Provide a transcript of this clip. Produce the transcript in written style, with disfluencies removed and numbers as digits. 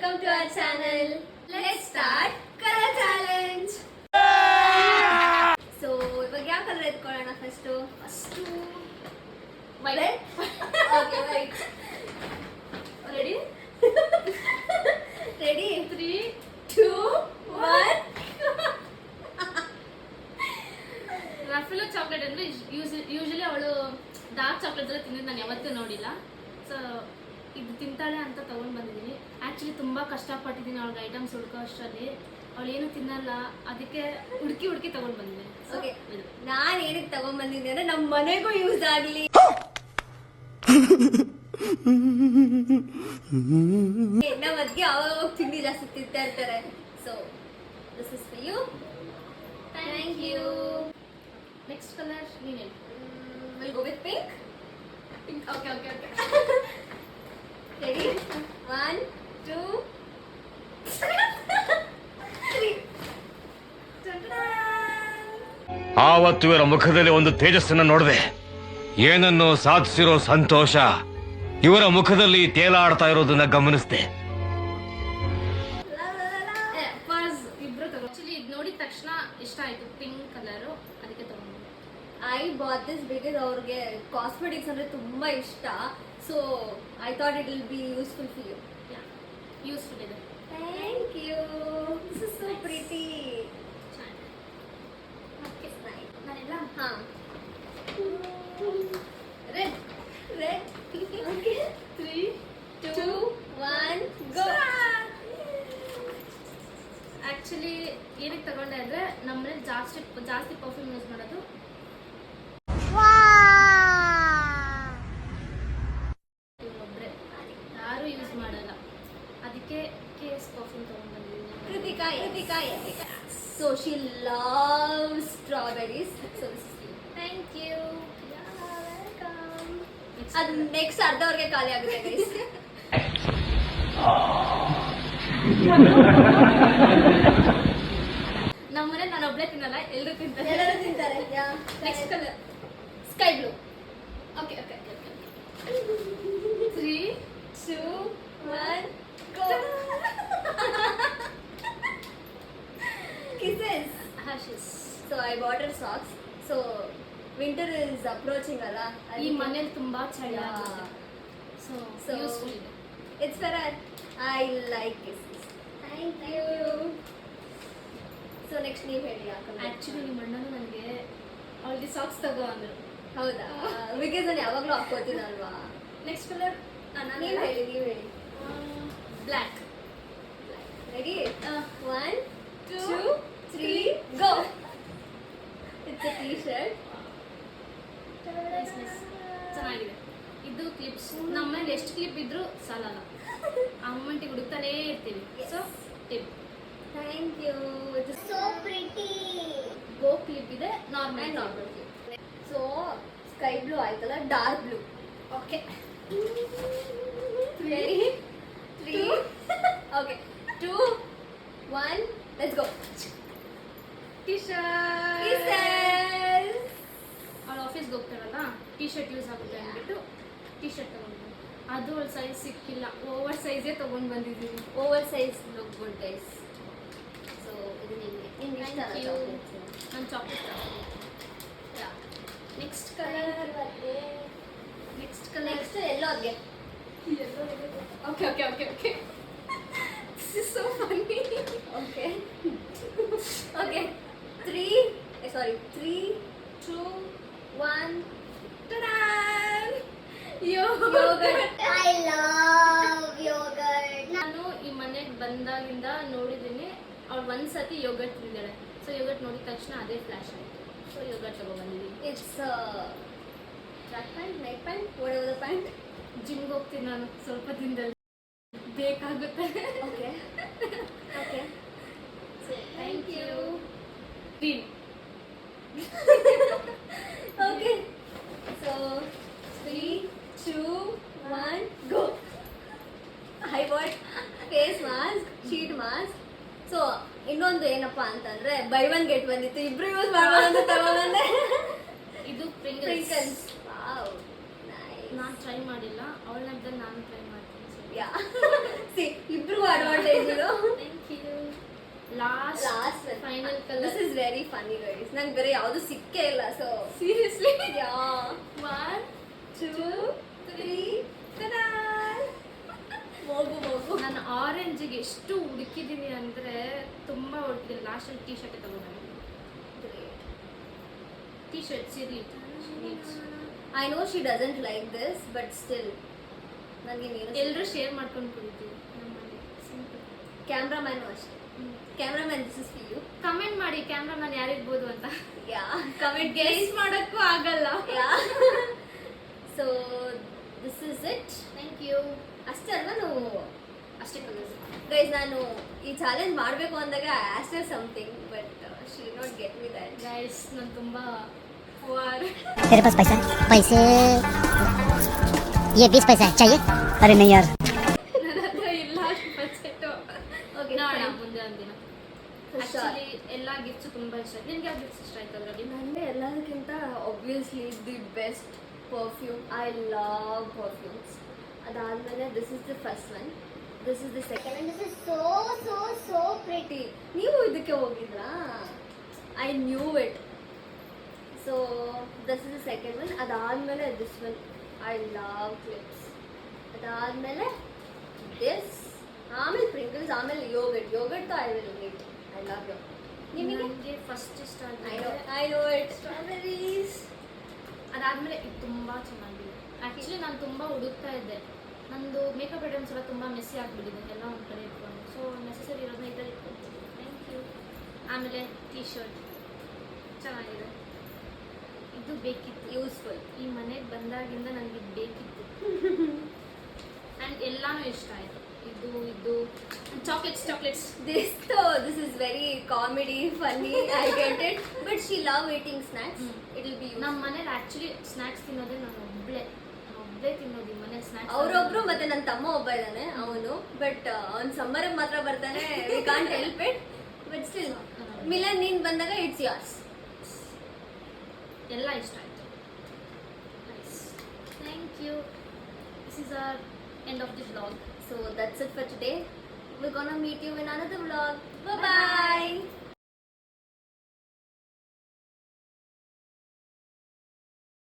welcome to our channel. Let's start color challenge. So, ಇವಾಗ ಯಾವ colour ಎತ್ಕೊಳ್ಳೋಣ first white. Okay, white. Ready? Ready? 3, 2, 1. Raffaello chocolate ಅಂದ್ರೆ usually ಅವಳು dark chocolate ಎಲ್ಲ ತಿಂದಿದ್ದು ನಾನು ಯಾವತ್ತೂ ನೋಡಿಲ್ಲ. ಸೊ ಇದು ತಿಂತಾಳೆ ಅಂತ ತಗೊಂಡ್ ಬಂದಿದ್ದೀನಿ. ಆಕ್ಚುಲಿ ತುಂಬಾ ಕಷ್ಟಪಟ್ಟಿದ್ದೀನಿ ಅವಳಿಗೆ ಐಟಮ್ಸ್ ಹುಡ್ಕೋ ಅಷ್ಟರಲ್ಲಿ. ಅವಳು ಏನು ತಿನ್ನಲ್ಲ, ಅದಕ್ಕೆ ಹುಡುಕಿ ತಗೊಂಡ್ ಬಂದಿದ್ದೀನಿ. ಓಕೆ, ನಾನು ಏನಕ್ಕೆ ತಗೊಂಡ್ ಬಂದಿದ್ದೀನಿ ಅಂದ್ರೆ ನಮ್ಮ ಮನೆಗೂ ಯೂಸ್ ಆಗ್ಲಿ. ನಮ್ಮ ಅದ್ಗೆ ಅವಾಗ ತಿಂಡಿ ಜಾಸ್ತಿ ತಿಂತಾ ಇರ್ತಾರೆ. So this is for you. Thank you. Next colour ನೀನು will go with pink. Okay. Ready? 1, 2, 3. ಆವತ್ತು ಇವರ ಮುಖದಲ್ಲಿ ಒಂದು ತೇಜಸ್ಸನ್ನು ನೋಡಿದೆ. ಏನನ್ನು ಸಾಧಿಸಿರೋ ಸಂತೋಷ ಇವರ ಮುಖದಲ್ಲಿ ತೇಲಾಡ್ತಾ ಇರೋದನ್ನ ಗಮನಿಸಿದೆ. ಇಬ್ರು ತಗೋ. ಆಕ್ಚುಲಿ ಇದು ನೋಡಿದ ತಕ್ಷಣ ಇಷ್ಟ ಆಯ್ತು, ಪಿಂಕ್ ಕಲರ್, ಅದಕ್ಕೆ ತಗೊಂಡು. I bought this because ಅವ್ರಿಗೆ ಕಾಸ್ಮೆಟಿಕ್ಸ್ ಅಂದ್ರೆ ತುಂಬಾ ಇಷ್ಟ. So I thought it will be useful for you. Yeah, useful ಇದೆ. Thank you. This is so pretty. Okay, nice. ನಾನೆಲ್ಲ Red. Okay. 3, 2, 1, go. ಆಕ್ಚುಲಿ ಏನಕ್ಕೆ ತಗೊಂಡೆ ಅಂದ್ರೆ ನಮ್ಮನೇಲಿ ಜಾಸ್ತಿ ಪರ್ಫ್ಯೂಮ್ ಯೂಸ್ ಮಾಡೋದು. ಒಬ್ಬರೇ, ಯಾರು ಯೂಸ್ ಮಾಡಲ್ಲ, ಅದಕ್ಕೆ KS ಪರ್ಫ್ಯೂಮ್ ತಗೊಂಡು ಬಂದಿದ್ದೀನಿ. Kritika. So she loves strawberries. So this is you. Thank you. Yeah, welcome. ಅದು ನೆಕ್ಸ್ಟ್ ಅರ್ಧವರೆಗೆ ಖಾಲಿ ಆಗುತ್ತೆ guys. ನಮ್ಮನೆ ನಾನು ಒಬ್ಳೆ ತಿನ್ನಲ್ಲ, ಎಲ್ಲರೂ ತಿಂತಾರೆ. ಎಲ್ಲರೂ ತಿಂತಾರೆ. Next colour sky blue. Okay. 3, 2, 1, go. Kisses. ಹ್ಯಾಶಸ್. So I bought her socks. So winter is approaching ಅಲ್ಲ. ಈ ಮನೇಲಿ ತುಂಬಾ ಚಳಿ ಆಗುತ್ತೆ. So ಸೊ ಯೂಸ್ಫುಲ್ ಇದೆ. it's for her. I like kisses. Thank you. So next ನೀವು ಹೇಳಿ ಯಾಕಂದ್ರೆ ಆಕ್ಚುಲಿ ನಿಮ್ಮ ಅಣ್ಣನು ನನಗೆ ಅವಳಿಗೆ ಸಾಕ್ಸ್ ತಗೋ ಅಂದ್ರು. ಹೌದಾ? ಬಿಕಾಸ್ ನಾನು ಯಾವಾಗಲೂ ಹಾಕೋತೀನಲ್ವಾ. ನೆಕ್ಸ್ಟ್ ಕಲರ್ ನೀವು ಹೇಳಿ. Black. Ready? 1, 2, 3, go. It's a t-shirt. ಚೆನ್ನಾಗಿದೆ. ಇದು ಕ್ಲಿಪ್ಸ್ ನಮ್ಮನೇಲಿ ಎಷ್ಟು ಕ್ಲಿಪ್ ಇದ್ರು ಸಾಲಲ್ಲ, ಅಮ್ಮಂಟಿಗೆ ಹುಡುಕ್ತಾನೇ ಇರ್ತೀವಿ. So tip. Thank you. It's so pretty. ಬೋ ಕ್ಲಿಪ್ ಇದೆ, normal clip. So sky blue ಆಯ್ತಲ್ಲ, dark blue. Okay. Ready? 3. Okay. 2, 1. Let's go. T shirt. Kisses. ಅವಳು ಆಫೀಸ್ಗೆ ಹೋಗ್ತಾರಲ್ಲ, ಟಿ-ಶರ್ಟ್ ಯೂಸ್ ಆಗುತ್ತೆ ಅಂದ್ಬಿಟ್ಟು ಟಿ-ಶರ್ಟ್ ತಗೊಂಡು, ಅದು ಅವಳ ಸೈಜ್ ಸಿಕ್ಕಿಲ್ಲ, ಓವರ್ ಸೈಜೇ ತಗೊಂಡು ಬಂದಿದ್ದೀನಿ. Oversize look good guys. So ಇದು ನಿಮಗೆ ಇಷ್ಟ Thank you. ನಾನು ಚಾಕ್ಲೇಟ್ ತಗೊಂಡು. ನೆಕ್ಸ್ಟ್ ಕಲರ್ ನೆಕ್ಸ್ಟ್ ಎಲ್ಲೋ ಅದ್ಗೆ. Okay. This is so funny. Okay. 3, 2, 1. Ta-da! Yogurt. I love yogurt. ನಾನು ಈ ಮನೆಗೆ ಬಂದಾಗಿಂದ ನೋಡಿದ್ದೀನಿ, ಅವಳು ಒಂದ್ಸತಿ ಯೋಗರ್ಟ್ ತಿಂದಾಳೆ. ಸೊ ಯೋಗರ್ಟ್ ನೋಡಿದ ತಕ್ಷಣ ಅದೇ ಫ್ಲಾಶ್ ಆಯಿತು. ಸೊ ಯೋಗರ್ಟ್ ತಗೊಬಂದಿದ್ದೀನಿ. It's track pant, night pant, whatever the pant. ಜಿಮ್ಗೆ ಹೋಗ್ತೀನಿ ನಾನು, ಸ್ವಲ್ಪ ದಿನದಲ್ಲಿ ಬೇಕಾಗುತ್ತೆ. Okay. So thank you. Green. Okay. So 3, 2, 1, go. I bought face mask, sheet mask. So ಇನ್ನೊಂದು ಏನಪ್ಪಾ ಅಂತಂದ್ರೆ ಬೈ ಒನ್ ಗೆಟ್ ಒನ್ ಇತ್ತು, ಇಬ್ರು ಯೂಸ್ ಮಾಡ್ಬೋದು ಅಂತ ತಗೊಂಡ್ಬಂದೆ. ಇದು Sprinkles. Wow. Nice. ನಾನು ಟ್ರೈ ಮಾಡಿಲ್ಲ, ಅವಳ ನಾನು ಟ್ರೈ ಮಾಡ್ತೀನಿ. ಯಾ ಸಿ ಇಬ್ರು ಆಡ್ ಇದು thank you. Last last final this colour. Is very funny guys. ನಂಗೆ ಬೇರೆ ಯಾವುದು ಸಿಕ್ಕೇ ಇಲ್ಲ. ಸೊ ಸೀರಿಯಸ್ಲಿ ಯಾ 1 2 3 tada ಹೋಗು ನಾನು ಆರೆಂಜಿಗೆ ಎಷ್ಟು ಹುಡುಕಿದ್ದೀನಿ ಅಂದರೆ ತುಂಬ ಹುಡುಕಿದ್ದೀನಿ. ಲಾಸ್ಟಲ್ಲಿ ಟೀ ಶರ್ಟ್ ತಗೊಂಡೆ. T shirt Siri. I know she doesn't like this, but still ನನಗೆ ಎಲ್ಲರೂ ಶೇರ್ ಮಾಡ್ಕೊಂಡು ಕುಡಿತೀವಿ ನಮ್ಮಲ್ಲಿ. ಸಿಂಪಲ್. ಕ್ಯಾಮ್ರಾಮ್ಯಾನು ಅಷ್ಟೇ. Cameraman this is for you. Comment ಮಾಡಿ ಕ್ಯಾಮ್ರಾಮನ್ ಯಾರಿರ್ಬೋದು ಅಂತ. ಯಾ ಕಮೆಂಟ್ ಗೆಸ್ ಮಾಡೋಕ್ಕೂ ಆಗಲ್ಲ. Yeah so this is it. Thank you. ಅಷ್ಟೇ ಅಲ್ವಾ ನಾವು ಅಷ್ಟೇ ಕಲರ್ಸ್. ಗೈಸ್ ನಾನು ಈ ಚಾಲೆಂಜ್ ಮಾಡಬೇಕು ಅಂದಾಗ I asked Har something but she did not get me that. Guys ನಾನು ತುಂಬ ಪುವರ್. तेरे पास पैसा है? पैसे ये 20 पैसा है चाहिए? अरे नहीं यार. ನನ್ನ ಹತ್ರ ಇಲ್ಲ ಅಷ್ಟು ಬಜೆಟ್. ಓಕೆ ನೋಡೋಣ ಮುಂದೆ ಒಂದಿನ. For sure. ಆಕ್ಚುಲಿ ಎಲ್ಲ ಗಿಫ್ಟ್ಸ್ ತುಂಬ ಇಷ್ಟ. ನಿನ್ಗೆ ಯಾವ ಗಿಫ್ಟ್ಸ್ ಇಷ್ಟ ಆಯ್ತು ಅದರಲ್ಲಿ? ನನಗೆ ಎಲ್ಲದಕ್ಕಿಂತ obviously the best perfume. I love perfumes. ಅದಾದಮೇಲೆ this is the first one, this is the second and this is so pretty. ನೀವು ಇದಕ್ಕೆ ಹೋಗಿದ್ರಾ? I knew it. So this is the second one. ಅದಾದಮೇಲೆ this one, I love clips. ಅದಾದಮೇಲೆ this, ಆಮೇಲೆ Pringles, ಆಮೇಲೆ yogurt I will meet. I love yogurt. ನಿಮಗೆ? ನನಗೆ first ಇಷ್ಟ I know it. Strawberries. ಅದಾದಮೇಲೆ ಇದು ತುಂಬ ಚೆನ್ನಾಗಿದೆ. ಆ್ಯಕ್ಚುಲಿ ನಾನು ತುಂಬ ಹುಡುಕ್ತಾ ಇದ್ದೆ. ನಂದು ಮೇಕಪ್ ಐಟಮ್ಸ್ ಎಲ್ಲ ತುಂಬ ಮೆಸ್ಸಿ ಆಗಿಬಿಟ್ಟಿದೆ ಎಲ್ಲ ಒಂದು ಕಡೆ ಇಟ್ಕೊಂಡು. ಸೊ ನೆಸೆಸರಿ ಇರೋದನ್ನ ಇದರಲ್ಲಿ ಇಟ್ಕೊಂಡು. Thank you. ಆಮೇಲೆ ಟೀ ಶರ್ಟ್ ಚೆನ್ನಾಗಿದೆ. ಇದು ಬೇಕಿತ್ತು, Useful. ಈ ಮನೆಗೆ ಬಂದಾಗಿಂದ ನನಗೆ ಇದು ಬೇಕಿತ್ತು. ಆ್ಯಂಡ್ ಎಲ್ಲನೂ ಇಷ್ಟ ಆಯಿತು. ಇದು chocolates. This is very comedy, funny. I get it. But she love eating snacks. It will be useful. ನಮ್ಮ ಮನೇಲಿ ಆ್ಯಕ್ಚುಲಿ ಸ್ನ್ಯಾಕ್ಸ್ ತಿನ್ನೋದೇ ನಾನು ಒಬ್ಬಳೇ ತಿನ್ನೋದು ಈ ಮನೇಲಿ ಸ್ನ್ಯಾಕ್ಸ್. ಅವರೊಬ್ರು ಮತ್ತೆ ನನ್ನ ತಮ್ಮ ಒಬ್ಬ ಇದ್ದಾನೆ ಅವನು. ಬಟ್ ಅವ್ನು ಸಮ್ಮರಿಗೆ ಮಾತ್ರ ಬರ್ತಾನೆ. We can't help it. But still Milan ನೀನ್ ಬಂದಾಗ ಇಟ್ಸ್ ಯಾರ್ಸ್. ಎಲ್ಲ ಇಷ್ಟ ಆಯಿತು. Thank you. This is our end of the vlog. So that's it for today. We're gonna meet you in another vlog. Bye bye.